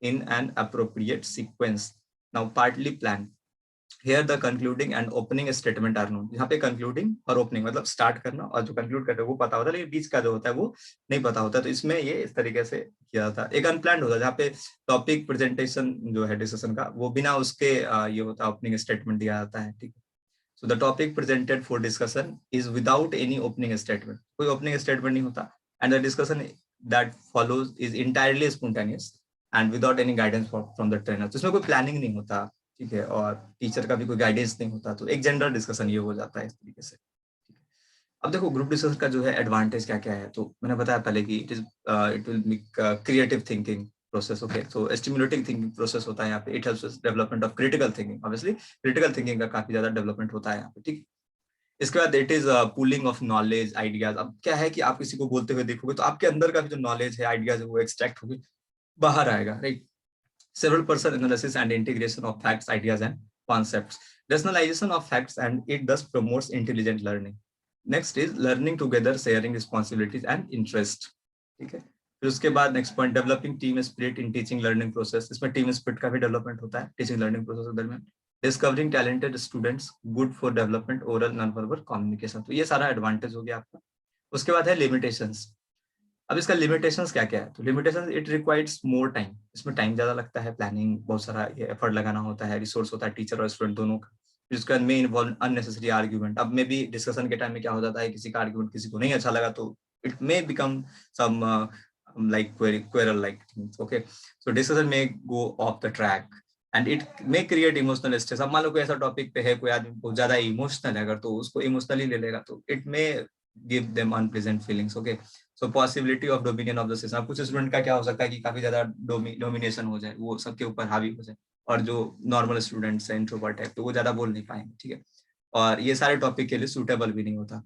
in an appropriate sequence. Now partly planned. Here the concluding and opening statement are known. यहाँ पे concluding और opening मतलब start करना और जो conclude करते हैं वो पता होता है, लेकिन बीच का जो होता है वो नहीं पता होता। तो इसमें ये इस तरीके से किया जाता है। एक अनप्लान्ड होता है जहाँ पे टॉपिक प्रेजेंटेशन जो है डिस्कशन का वो बिना उसके ये होता है, ओपनिंग स्टेटमेंट दिया जाता है, ठीक है। So the topic presented for discussion is without any opening statement. कोई opening statement नहीं होता, and the discussion that follows is entirely spontaneous and without any guidance from the trainer. तो इसमें कोई प्लानिंग नहीं होता, ठीक है, और टीचर का भी कोई गाइडेंस नहीं होता। तो एक जनरल डिस्कशन ये हो जाता है इस तरीके से। अब देखो ग्रुप डिस्कशन का जो है एडवांटेज क्या क्या है, तो मैंने बताया पहले कि it will make creative thinking, process. Okay, so stimulating thinking process होता है यहाँ पे. It helps development of critical thinking. Obviously critical thinking का काफी ज्यादा डेवलपमेंट होता है यहाँ पे. ठीक. इसके बाद it is pooling of knowledge ideas. अब क्या है कि आप किसी को बोलते हुए देखोगे तो आपके अंदर का भी जो नॉलेज है, आइडियाज है, वो एक्सट्रैक्ट होगी, बाहर आएगा. Right. Several person analysis and integration of facts, ideas and concepts. Rationalization of facts, and it thus promotes intelligent learning. Next is learning together, sharing responsibilities and interest. ठीक है. फिर उसके बाद next point, developing team spirit in teaching learning process. इसमें team spirit का भी development होता है टीचिंग लर्निंग प्रोसेस के दरमियान. Discovering talented students, good for development oral non verbal communication. तो ये सारा एडवांटेज हो गया आपका. उसके बाद है लिमिटेशंस. अब इसका लिमिटेशंस क्या क्या है? तो limitations, it requires more time. इसमें टाइम ज्यादा लगता है, प्लानिंग, बहुत सारा ये एफर्ट लगाना होता है, रिसोर्स होता है टीचर और स्टूडेंट दोनों का. जिसका में इन्वॉल्व अननेसेसरी आर्ग्यूमेंट. अब मे भी डिस्कशन के टाइम में क्या हो जाता है, किसी का आर्ग्यूमेंट किसी को नहीं अच्छा लगा तो it may become some like quarrel like things. Okay, so discussion may go off the track and it may create emotional stress. अब मान लो कोई ऐसा टॉपिक पे है, कोई आदमी बहुत ज्यादा इमोशनल है, अगर तो उसको इमोशनली ले लेगा तो it may give them unpleasant feelings. Okay, so possibility of dominion of the system. अब कुछ स्टूडेंट का क्या हो सकता है कि काफी ज्यादा डोमिनेशन हो जाए, वो सबके ऊपर हावी हो जाए, और जो नॉर्मल स्टूडेंट्स हैं, इंट्रोवर्ट है, तो वो ज्यादा बोल नहीं पाएंगे. ठीक है, और ये सारे टॉपिक के लिए सूटेबल भी नहीं होता.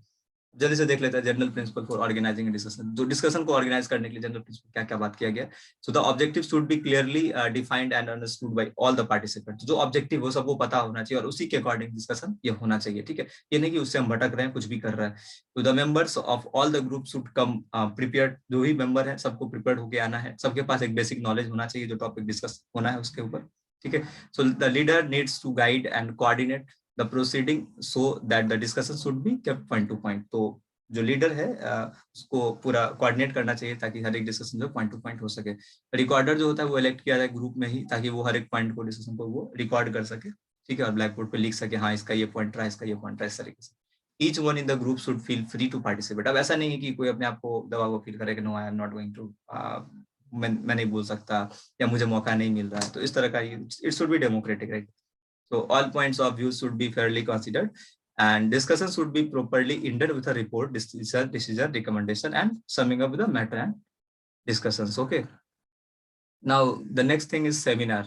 जल्दी से देख लेते हैं general principle for organising discussion. जो डिस्कशन को ऑर्गेनाइज करने के लिए जनरल प्रिंसिपल क्या क्या बात किया गया. So the objective should be clearly defined and understood by all the participants. जो ऑब्जेक्टिव वो सबको पता होना चाहिए और उसी के अकॉर्डिंग डिस्कशन ये होना चाहिए. ठीक है, ये नहीं कि उससे हम भटक रहे हैं, कुछ भी कर रहे हैं. तो the members of all the group should come prepared. जो भी मेंबर है सबको प्रिपेयर्ड होकर आना है, सबके पास एक बेसिक नॉलेज होना चाहिए जो टॉपिक डिस्कस होना है उसके ऊपर. ठीक है, so the leader needs to guide and coordinate the proceeding so that the discussion should be kept point to point. तो जो लीडर है उसको पूरा कोऑर्डिनेट करना चाहिए ताकि हर एक डिस्कशन जो पॉइंट टू पॉइंट हो सके. रिकॉर्डर जो होता है वो इलेक्ट किया जाए ग्रुप में ही, ताकि वो हर एक पॉइंट को, डिस्कशन को वो रिकॉर्ड कर सके. ठीक है, और ब्लैक बोर्ड पे लिख सके, हाँ इसका ये पॉइंट रहा, इसका ये पॉइंट रहा, इस तरीके से. Each one in the group should feel free to participate. अब ऐसा नहीं है कि कोई अपने आप को दबाव को फील करे कि no I am not going to, मैं नहीं बोल सकता या मुझे मौका नहीं मिल रहा है. तो इस तरह का it should be democratic. Right. So all points of view should be fairly considered, and discussion should be properly ended with a report, decision, recommendation, and summing up the matter and discussions. Okay. Now the next thing is seminar.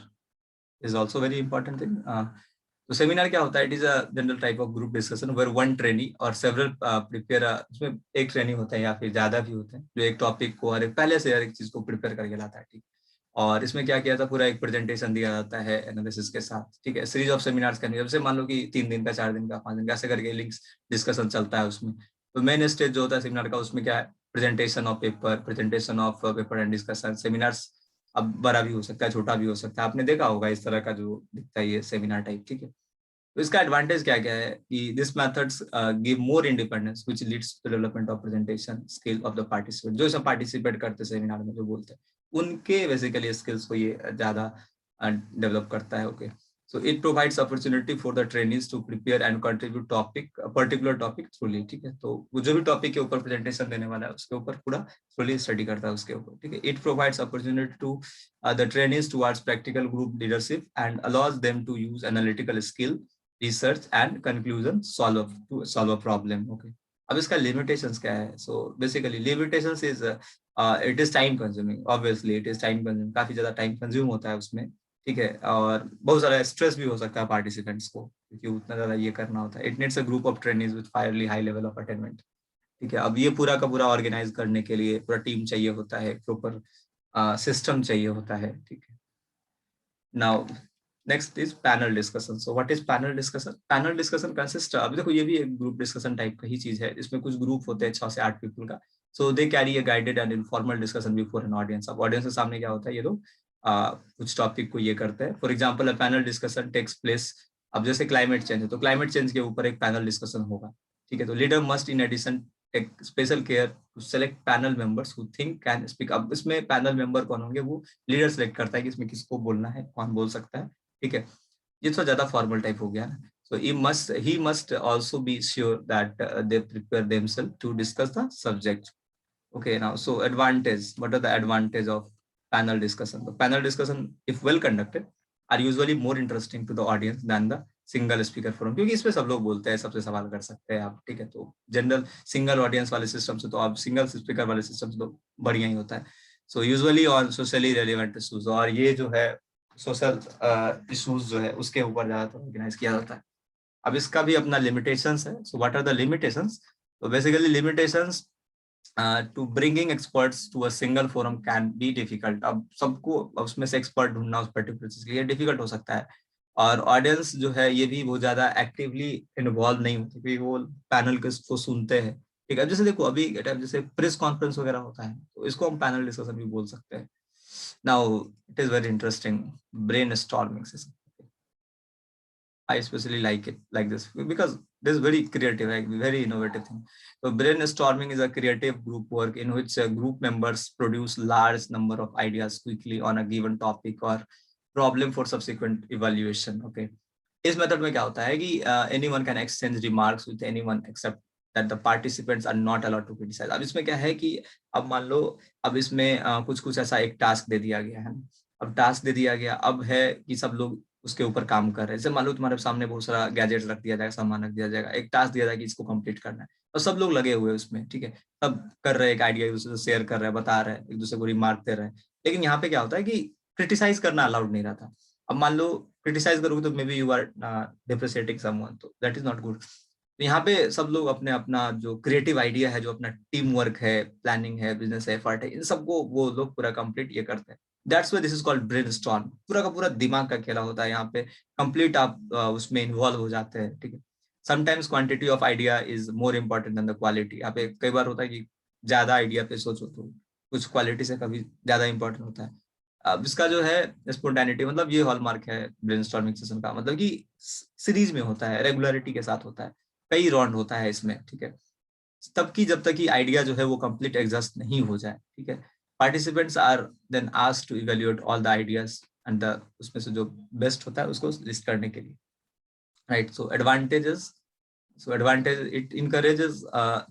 Is also very important thing. तो seminar क्या होता है? It is a general type of group discussion where one trainee or several prepare. इसमें एक trainee होता है या फिर ज्यादा भी होते हैं जो एक टॉपिक को पहले से हर एक चीज को प्रिपेयर करके लाता है. ठीक. और इसमें क्या किया था, पूरा एक प्रेजेंटेशन दिया जाता है एनालिसिस के साथ. ठीक है, सीरीज ऑफ सेमिनार्स करनी है. जैसे मान लो कि 3 दिन का, 4 दिन का, 5 दिन का, ऐसे करके लिंक्स डिस्कशन चलता है उसमें. तो मेन स्टेज जो होता है सेमिनार का, उसमें क्या है, presentation of paper and discussion. Seminars अब बड़ा भी हो सकता है, छोटा भी हो सकता है. आपने देखा होगा इस तरह का जो दिखता है ये सेमिनार टाइप. ठीक है, तो इसका एडवांटेज क्या क्या है कि this methods give more independence which leads to development of presentation skill of the participant. जो सब पार्टिसिपेट करते सेमिनार में, जो बोलते हैं, उनके बेसिकली स्किल्स को ये ज्यादा डेवलप करता है. Okay, so it provides opportunity for the trainees to prepare and contribute topic, particular topic thoroughly. ठीक है, तो वो जो भी टॉपिक के ऊपर प्रेजेंटेशन देने वाला है उसके ऊपर पूरा थ्रूली स्टडी करता है उसके ऊपर. ठीक है, it provides opportunity to the trainees towards practical group leadership and allows them to use analytical skill, research and conclusion to solve a problem. Okay, अब इसका लिमिटेशंस क्या है? So basically limitations is it is time consuming. Obviously it is time consuming, काफी ज्यादा time consume होता है उसमें. ठीक है, और बहुत सारा स्ट्रेस भी हो सकता है पार्टिसिपेंट्स को, क्योंकि उतना ज्यादा ये करना होता है. It needs a group of trainees with fairly high level of attainment. ठीक है, अब ये पूरा का पूरा ऑर्गेनाइज करने के लिए पूरा टीम चाहिए होता है, प्रॉपर सिस्टम चाहिए होता है. ठीक है, now next is panel discussion. So what is panel discussion? Panel discussion consist, अभी देखो ये भी एक ग्रुप डिस्कशन टाइप का ही चीज है. इसमें कुछ ग्रुप होते हैं 6 से 8 पीपल का. So they carry a guided and informal discussion before an audience. अब ऑडियंस के सामने क्या होता है, ये लोग कुछ टॉपिक को ये करते हैं. For example a panel discussion takes place. अब जैसे क्लाइमेट चेंज है तो क्लाइमेट चेंज के ऊपर एक पैनल डिस्कशन होगा. ठीक है, तो leader must in addition take special care to select panel members who think can speak. अब इसमें पैनल मेंबर कौन होंगे, वो लीडर सेलेक्ट करता है कि इसमें किसको बोलना है, कौन बोल सकता है. ठीक है, ये थोड़ा ज्यादा फॉर्मल टाइप हो गया ना. So he must also be sure that they prepare themselves to discuss the subject. Okay, now so advantage. What are the advantage of panel discussion? The panel discussion, if well conducted, are usually more interesting to the audience than the single speaker forum. क्योंकि इसमें सब लोग बोलते हैं, सबसे सवाल कर सकते हैं आप. ठीक है, तो जनरल सिंगल ऑडियंस वाले सिस्टम से तो आप सिंगल स्पीकर वाले सिस्टम से तो बढ़िया ही होता है. So usually on socially relevant issues, और ये जो है सोशल इशूज जो है उसके ऊपर ज्यादातर ऑर्गेनाइज किया जाता है। अब इसका भी अपना लिमिटेशंस है। So what are the limitations? तो basically limitations to bringing experts to a single forum can be difficult. अब सबको उसमें से एक्सपर्ट ढूंढना उस पर्टिकुलर चीज के लिए डिफिकल्ट हो सकता है, और ऑडियंस जो है ये भी बहुत ज्यादा एक्टिवली इन्वॉल्व नहीं होती, क्योंकि वो पैनल को सुनते हैं। ठीक है, जैसे देखो अभी जैसे प्रेस कॉन्फ्रेंस वगैरह होता है तो इसको हम पैनल डिस्कशन भी बोल सकते हैं। Now it is very interesting brain storming session. I especially like it like this because this is very creative, like very innovative thing. So brainstorming is a creative group work in which group members produce large number of ideas quickly on a given topic or problem for subsequent evaluation. Okay. इस method में क्या होता है कि anyone can exchange remarks with anyone except that the participants are not allowed to criticize. अब इसमें क्या है कि अब मान लो अब इसमें कुछ कुछ ऐसा एक टास्क दे दिया गया है। अब टास्क दे दिया गया, अब है कि सब लोग उसके ऊपर काम कर रहे हैं। जैसे मान लो तुम्हारे सामने बहुत सारा गैजेट रख दिया जाएगा, सामान रख दिया जाएगा, एक टास्क दिया जाएगा कि इसको कंप्लीट करना है, और सब लोग लगे हुए उसमें। ठीक है, सब कर रहे हैं, एक आइडिया एक दूसरे से शेयर कर रहे हैं, बता रहे हैं, एक दूसरे को रिमार्क दे रहे हैं। लेकिन यहाँ पे क्या होता है कि क्रिटिसाइज करना अलाउड नहीं रहता। अब मान लो क्रिटिसाइज करोगे तो maybe you are depreciating someone, तो दैट इज नॉट गुड। तो यहाँ पे सब लोग अपने अपना जो क्रिएटिव आइडिया है, जो अपना टीम वर्क है, प्लानिंग है, बिजनेस एफर्ट है, इन सबको वो लोग पूरा कंप्लीट ये करते हैं। That's why this is called brainstorm. पूरा का पूरा दिमाग का खेला होता है यहाँ पे, कंप्लीट आप उसमें इन्वॉल्व हो जाते हैं। ठीक है, sometimes quantity of idea is more important then the quality. यहाँ पे कई बार होता है कि ज्यादा आइडिया पे सोचो तो कुछ क्वालिटी से कभी ज्यादा इंपॉर्टेंट होता है। अब इसका जो है स्पॉन्टेनिटी, मतलब ये हॉलमार्क है ब्रेनस्टॉर्मिंग सेशन का, मतलब कि सीरीज में होता है, रेगुलरिटी के साथ होता है, कई राउंड होता है इसमें। ठीक है, तब की जब तक कि आइडिया जो है वो कंप्लीट एग्जॉस्ट नहीं हो जाए। ठीक है, participants are then asked to evaluate all the ideas and the उसमें से जो बेस्ट होता है उसको लिस्ट करने के लिए। Right, so advantages, so advantage, it encourages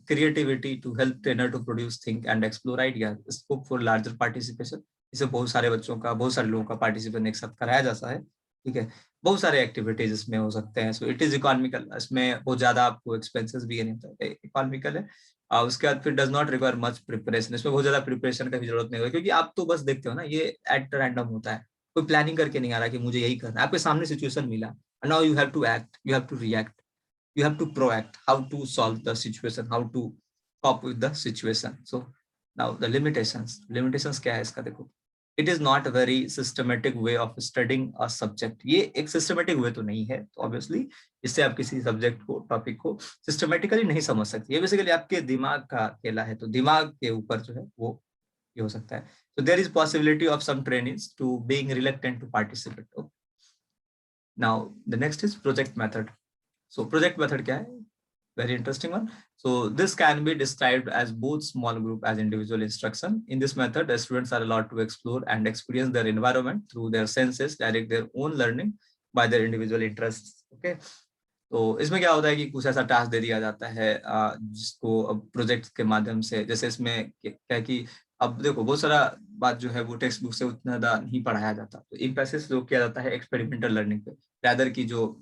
creativity to help trainer to produce, think and explore ideas, scope for larger participation। इसे बहुत सारे बच्चों का, बहुत सारे लोगों का पार्टिसिपेशन एक साथ कराया जाता है। ठीक है, बहुत सारे एक्टिविटीज इसमें हो सकते हैं। सो इट इज इकोनॉमिकल, इसमें बहुत ज्यादा आपको एक्सपेंसेस भी नहीं होता है, इकोनॉमिकल है। उसके बाद फिर does not require much preparation, इसमें बहुत ज्यादा प्रिपरेशन का भी जरूरत नहीं होगी, क्योंकि आप तो बस देखते हो ना, ये एट रैंडम होता है, कोई प्लानिंग करके नहीं आ रहा कि मुझे यही करना है। आपके सामने सिचुएशन मिला, now you have to act, you have to react, you have to proact, how to solve the situation, how to cope with the situation. So now the limitations क्या है इसका? देखो, it is not a very systematic way of studying a subject। ये एक systematic way तो नहीं है, तो obviously इससे आप किसी सब्जेक्ट को, टॉपिक को सिस्टमेटिकली नहीं समझ सकते। ये बेसिकली आपके दिमाग का खेला है, तो दिमाग के ऊपर जो है वो ये हो सकता है। So there is possibility of some trainees to being reluctant to participate. Okay. Now the next is project method। So project method क्या है? Very interesting one. So this can be described as both small group as individual instruction. In this method, the students are allowed to explore and experience their environment through their senses, direct their own learning by their individual interests. Okay. तो इसमें क्या होता है कि कुछ ऐसा task दे दिया जाता है जिसको अब प्रोजेक्ट के माध्यम से, जैसे इसमें क्या है कि अब देखो बहुत सारा बात जो है वो टेक्स्ट बुक से उतना ज्यादा नहीं पढ़ाया जाता, तो इन पैसेज जो किया जाता है एक्सपेरिमेंटल लर्निंग पे, रैदर की जो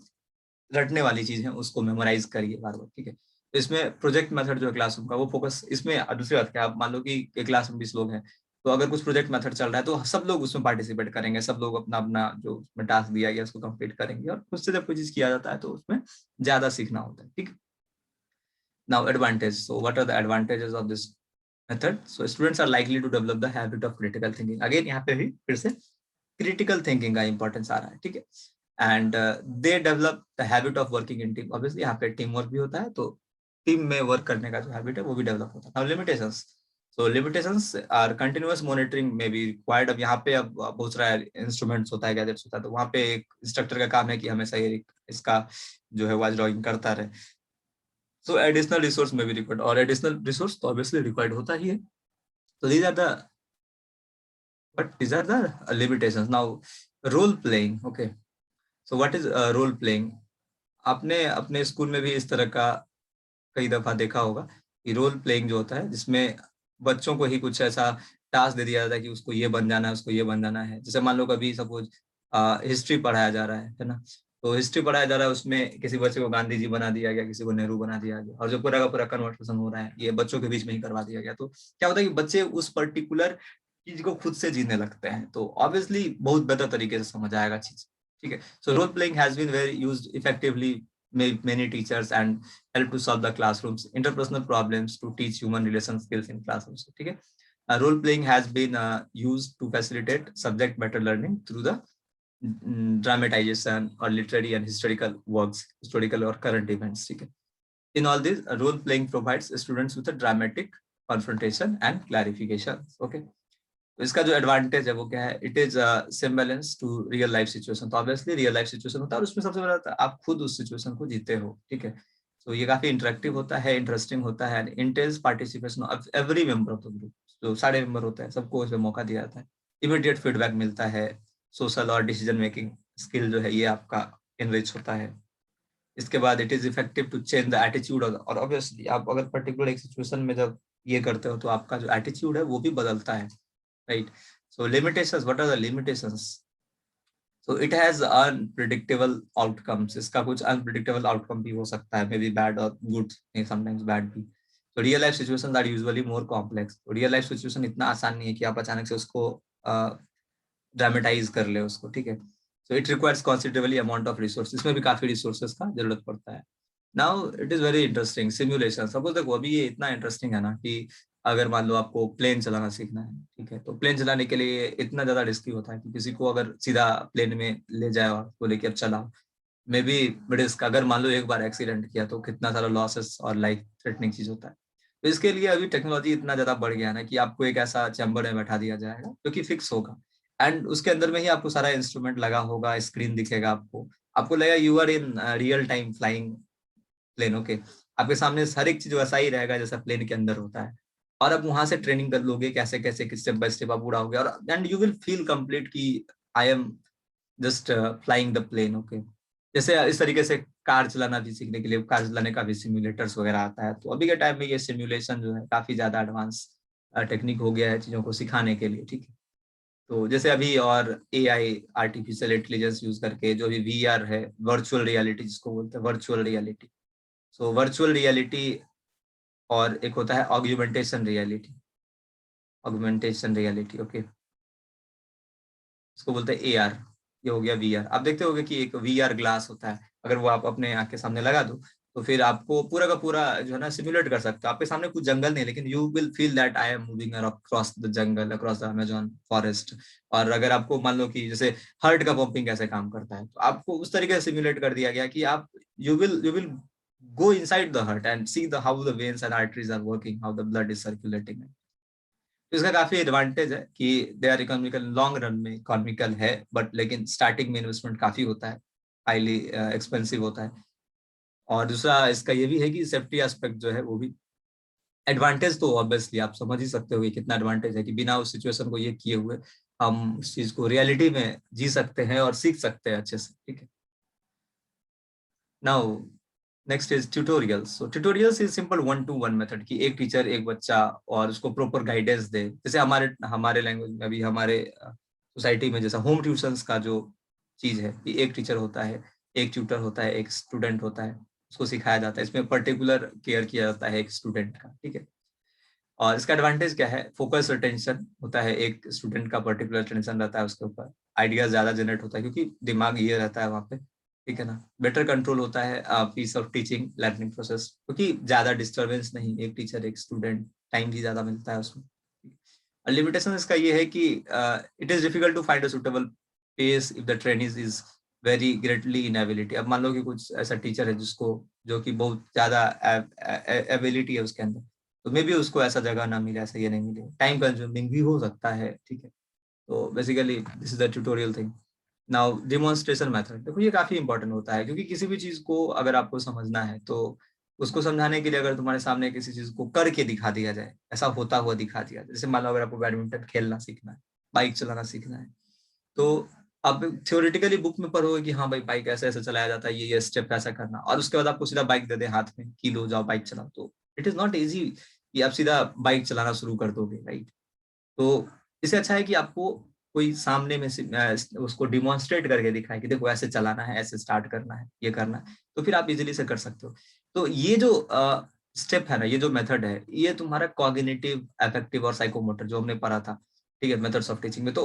रटने वाली चीज है उसको मेमोराइज करिए बार बार। ठीक है, तो इसमें प्रोजेक्ट मेथड जो है क्लासरूम का, वो फोकस इसमें। दूसरी बात क्या, आप मान लो कि क्लास में 20 लोग हैं, तो अगर कुछ प्रोजेक्ट मेथड चल रहा है तो सब लोग उसमें पार्टिसिपेट करेंगे, सब लोग अपना अपना जो उसमें टास्क दिया गया उसको कंप्लीट करेंगे, और खुद से जब कोई चीज किया जाता है तो उसमें ज्यादा सीखना होता है। ठीक है, now advantage. So what are the advantages of this method? So students are likely to develop the habit of critical thinking. Again यहाँ पे भी फिर से क्रिटिकल थिंकिंग का इंपॉर्टेंस आ रहा है। ठीक है, and they develop the habit of working in team. Obviously यहाँ पे टीम वर्क भी होता है, तो टीम में वर्क करने का जो हैबिट है वो भी डेवलप होता है। Now limitations. So limitations are continuous monitoring में बी रिक्वायर्ड। अब यहाँ पे अब बहुत सारा इंस्ट्रूमेंट्स होता है, गैजेट्स होता है, तो वहाँ पे एक इंस्ट्रक्टर का काम है कि हमेशा ये इसका जो है वॉच ड्रॉइंग करता रहे। सो एडिशनल रिसोर्स में भी रिक्वायर्ड, और एडिशनल रिसोर्स तो ऑब्वियसली रिक्वायर्ड होता ही है। तो these are the limitations. Now role playing. Okay, so what is role playing? आपने अपने स्कूल में भी इस तरह का कई दफा देखा होगा कि रोल प्लेइंग जो होता है, जिसमें बच्चों को ही कुछ ऐसा टास्क दे दिया जाता है कि उसको ये बन जाना है, उसको ये बन जाना है। जैसे मान लो कभी सपोज हिस्ट्री पढ़ाया जा रहा है ना, तो हिस्ट्री पढ़ाया जा रहा है, उसमें किसी बच्चे को गांधी जी बना दिया गया, किसी को नेहरू बना दिया गया, और जो पूरा का पूरा कन्वर्सेशन हो रहा है ये बच्चों के बीच में ही करवा दिया गया। तो क्या होता है कि बच्चे उस पर्टिकुलर चीज को खुद से जीने लगते हैं, तो ऑब्वियसली बहुत बेहतर तरीके से समझ आएगा चीज, ठीक है। So role playing has been very used effectively many teachers and help to solve the classrooms interpersonal problems to teach human relation skills in classrooms, ठीक है। Role playing has been used to facilitate subject matter learning through the dramatization or literary and historical works, historical or current events, ठीक है। In all this, role playing provides students with a dramatic confrontation and clarification, okay। तो इसका जो advantage है वो क्या है, it is semblance to real life situation. तो ऑब्वियसली रियल लाइफ सिचुएशन होता है और उसमें सबसे बड़ा आप खुद उस सिचुएशन को जीते हो, ठीक है। तो ये काफी इंटरेक्टिव होता है, इंटरेस्टिंग होता है, intense participation of every member of the group, जो सारे मेंबर होते हैं सबको इसमें मौका दिया जाता है, इमीडिएट फीडबैक मिलता है, सोशल और डिसीजन मेकिंग स्किल जो है ये आपका इनरिच होता है। इसके बाद it is effective to change the attitude, और ऑब्वियसली आप अगर पर्टिकुलर एक सिचुएशन में जब ये करते हो तो आपका जो एटीट्यूड है वो भी बदलता है, right? So limitations, what are the limitations? So it has unpredictable outcomes. इसका कुछ unpredictable outcome भी हो सकता है, maybe bad or good, sometimes bad भी। So real life situations are usually more complex. तो real life situation इतना आसान नहीं है कि आप अचानक से उसको ड्रामेटाइज कर ले उसको, ठीक है। So it requires considerably amount of resources, इसमें भी काफी resources का जरूरत पड़ता है। Now it is very interesting, simulation। Suppose देखो अभी ये इतना इंटरेस्टिंग है ना कि अगर मान लो आपको प्लेन चलाना सीखना है, ठीक है, तो प्लेन चलाने के लिए इतना ज्यादा रिस्की होता है कि किसी को अगर सीधा प्लेन में ले जाए और बोले कि अब चलाओ, मे बी रिस्क, अगर मान लो एक बार एक्सीडेंट किया तो कितना सारा लॉसेस और लाइफ थ्रेटनिंग चीज होता है। तो इसके लिए अभी टेक्नोलॉजी इतना ज्यादा बढ़ गया ना कि आपको एक ऐसा चैम्बर में बैठा दिया जाएगा जो कि फिक्स होगा, एंड उसके अंदर में ही आपको सारा इंस्ट्रूमेंट लगा होगा, स्क्रीन दिखेगा आपको, आपको लगेगा you are in real time flying plane, okay. आपके सामने हर एक चीज वैसा ही रहेगा जैसा प्लेन के अंदर होता है, और आप वहां से ट्रेनिंग कर लोगे कैसे कैसे स्टेप बाय स्टेप आप उड़ाओगे, और and you will feel complete कि I am just flying the plane, okay. जैसे इस तरीके से कार चलाना भी सीखने के लिए कार चलाने का भी सिमुलेटर्स वगैरह आता है, तो अभी के टाइम में ये सिमुलेशन जो है काफी ज्यादा एडवांस टेक्निक हो गया है चीजों को सिखाने के लिए, ठीक है। तो जैसे अभी और एआई आर्टिफिशियल इंटेलिजेंस यूज करके जो भी वीआर है, वर्चुअल रियलिटी जिसको बोलते हैं, virtual reality. So virtual reality, और एक होता है augmentation reality, augmentation reality, okay, इसको बोलते हैं एआर। ये हो गया वीआर। आप देखते होंगे कि एक वीआर ग्लास होता है, अगर वो आप अपने आंख के सामने लगा दो तो फिर आपको पूरा का पूरा जो है ना सिमुलेट कर सकते हो। आपके सामने कुछ जंगल नहीं, लेकिन you will feel that I am moving across the jungle, across the Amazon forest. और अगर आपको मान लो कि जैसे हार्ट का पंपिंग कैसे काम करता है, तो आपको उस तरीके से सिमुलेट कर दिया गया कि आप you will go inside the heart and see the how the veins and arteries are working, how the blood is circulating। तो इसका काफी एडवांटेज है कि they are economical, long run में इकोनॉमिकल है, बट लेकिन स्टार्टिंग में इन्वेस्टमेंट काफी होता है, हाईली एक्सपेंसिव होता है। और दूसरा इसका ये भी है कि सेफ्टी एस्पेक्ट जो है वो भी एडवांटेज, तो ऑब्वियसली आप समझ ही सकते हो कि कितना एडवांटेज है कि बिना उस सिचुएशन को ये किए हुए हम उस चीज को रियलिटी में जी सकते हैं और सीख सकते हैं अच्छे से, ठीक है। Now next is tutorials. So tutorials is simple one two one method कि एक टीचर एक बच्चा और उसको प्रॉपर गाइडेंस दे। जैसे हमारे हमारे लैंग्वेज में अभी हमारे सोसाइटी में जैसा होम ट्यूशंस का जो चीज है कि एक टीचर होता है, एक ट्यूटर होता है, एक स्टूडेंट होता है, उसको सिखाया जाता है, इसमें पर्टिकुलर केयर किया जाता है एक स्टूडेंट का, ठीक है। और इसका एडवांटेज क्या है, फोकस अटेंशन होता है, एक स्टूडेंट का पर्टिकुलर अटेंशन रहता है उसके ऊपर, आइडियाज ज्यादा जनरेट होता है क्योंकि दिमाग ये रहता है वहाँ पे, ठीक है ना। बेटर कंट्रोल होता है piece of teaching learning process, क्योंकि ज्यादा डिस्टर्बेंस नहीं, एक टीचर एक स्टूडेंट, टाइम भी ज्यादा मिलता है उसमें। लिमिटेशन इसका ये है कि it is difficult to find a suitable pace if the training is very greatly in ability. अब मान लो कि कुछ ऐसा टीचर है जिसको जो कि बहुत ज्यादा एबिलिटी है उसके अंदर, तो मे बी उसको ऐसा जगह ना मिले, ऐसा ये नहीं मिले, टाइम कंज्यूमिंग भी हो सकता है, ठीक है। तो basically this is the tutorial thing. Now demonstration method, देखो ये काफी इंपॉर्टेंट होता है क्योंकि किसी भी चीज को अगर आपको समझना है तो उसको समझाने के लिए अगर तुम्हारे सामने किसी चीज को करके दिखा दिया जाए, ऐसा होता हुआ दिखा दिया जाए, जैसे मान लो अगर आपको बैडमिंटन खेलना सीखना है, बाइक चलाना सीखना है, तो आप थ्योरेटिकली बुक में पढ़ोगे कि हाँ भाई बाइक ऐसे ऐसे चलाया जाता है, ये स्टेप ऐसा करना, और उसके बाद आपको सीधा बाइक दे दे हाथ में कि लो जाओ बाइक चलाओ, तो इट इज नॉट इजी कि आप सीधा बाइक चलाना शुरू कर दोगे, राइट। तो इससे अच्छा है कि आपको कोई सामने में उसको डिमॉन्स्ट्रेट करके दिखाए कि देखो ऐसे चलाना है, ऐसे स्टार्ट करना है, ये करना है, तो फिर आप इजीली से कर सकते हो। तो ये जो स्टेप है ना, ये जो मेथड है, ये तुम्हारा कॉग्निटिव, अफेक्टिव और साइकोमोटर जो हमने पढ़ा था, ठीक है, मेथड्स ऑफ टीचिंग में। तो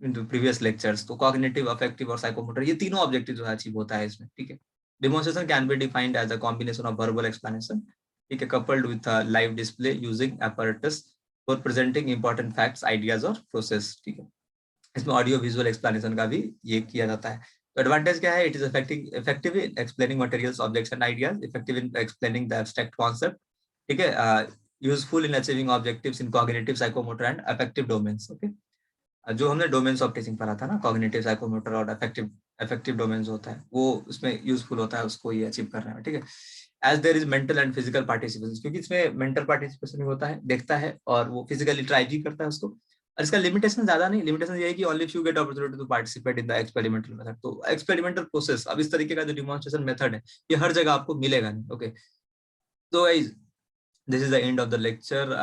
इन प्रीवियस लेक्चर्स तो कॉग्निटिव, अफेक्टिव और साइकोमोटर, ये तीनों ऑब्जेक्टिव जो है अचीव होता है इसमें। ठीक है, demonstration can be defined as a combination of verbal explanation, ठीक है, coupled with live display using apparatus for presenting important facts, ideas और प्रोसेस। ठीक है, इसमें ऑडियो विजुअल एक्सप्लेनेशन का भी ये किया जाता है। तो एडवांटेज क्या है? It is effective in explaining materials, objects and ideas, effective in explaining the abstract concept, ठीक है, useful in achieving objectives in cognitive, psychomotor and affective domains. Okay, जो हमने डोमेन्स ऑफ टीचिंग पढ़ा था ना, कॉग्निटिव, साइकोमोटर और affective, affective domains होता है, वो उसमें यूजफुल होता है, उसको ये अचीव करने में। ठीक है, as there is mental and physical participation, क्योंकि इसमें मेंटल पार्टिसिपेशन भी होता है, देखता है और वो फिजिकली ट्राई भी करता है उसको। और इसका लिमिटेशन ज्यादा नहीं, लिमिटेशन ये है कि only few get opportunity to participate in the experimental method. तो एक्सपेरिमेंटल प्रोसेस, अब इस तरीके का जो डिमॉन्स्ट्रेशन मेथड है ये हर जगह आपको मिलेगा नहीं। ओके, तो this is the end of the lecture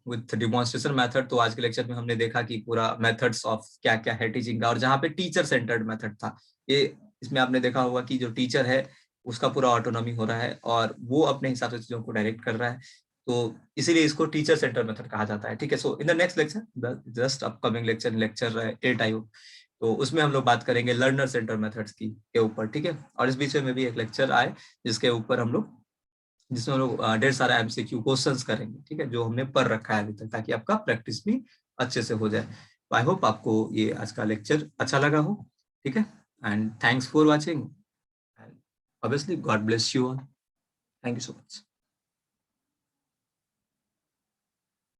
with demonstration method. तो आज के लेक्चर में हमने देखा कि पूरा मेथड्स ऑफ क्या क्या है टीचिंग का, और जहाँ पे टीचर सेंटर्ड मेथड था, ये इसमें आपने देखा होगा कि जो टीचर है उसका पूरा ऑटोनॉमी हो रहा है और वो अपने हिसाब से चीजों को डायरेक्ट कर रहा है, तो इसीलिए इसको टीचर सेंटर मेथड कहा जाता है। ठीक है, so in the next lecture, just upcoming lecture, lecture 8 I hope, तो उसमें हम लोग बात करेंगे लर्नर सेंटर मेथड्स की के ऊपर। ठीक है, और इस बीच में भी एक लेक्चर आए जिसके ऊपर हम लोग, जिसमें हम लोग ढेर सारा एमसीक्यू क्वेश्चंस करेंगे, ठीक है, जो हमने पढ़ रखा है अभी तक, ताकि आपका प्रैक्टिस भी अच्छे से हो जाए। तो आई होप आपको ये आज का लेक्चर अच्छा लगा हो। ठीक है, and thanks for watching, and obviously God bless you all. Thank you so much.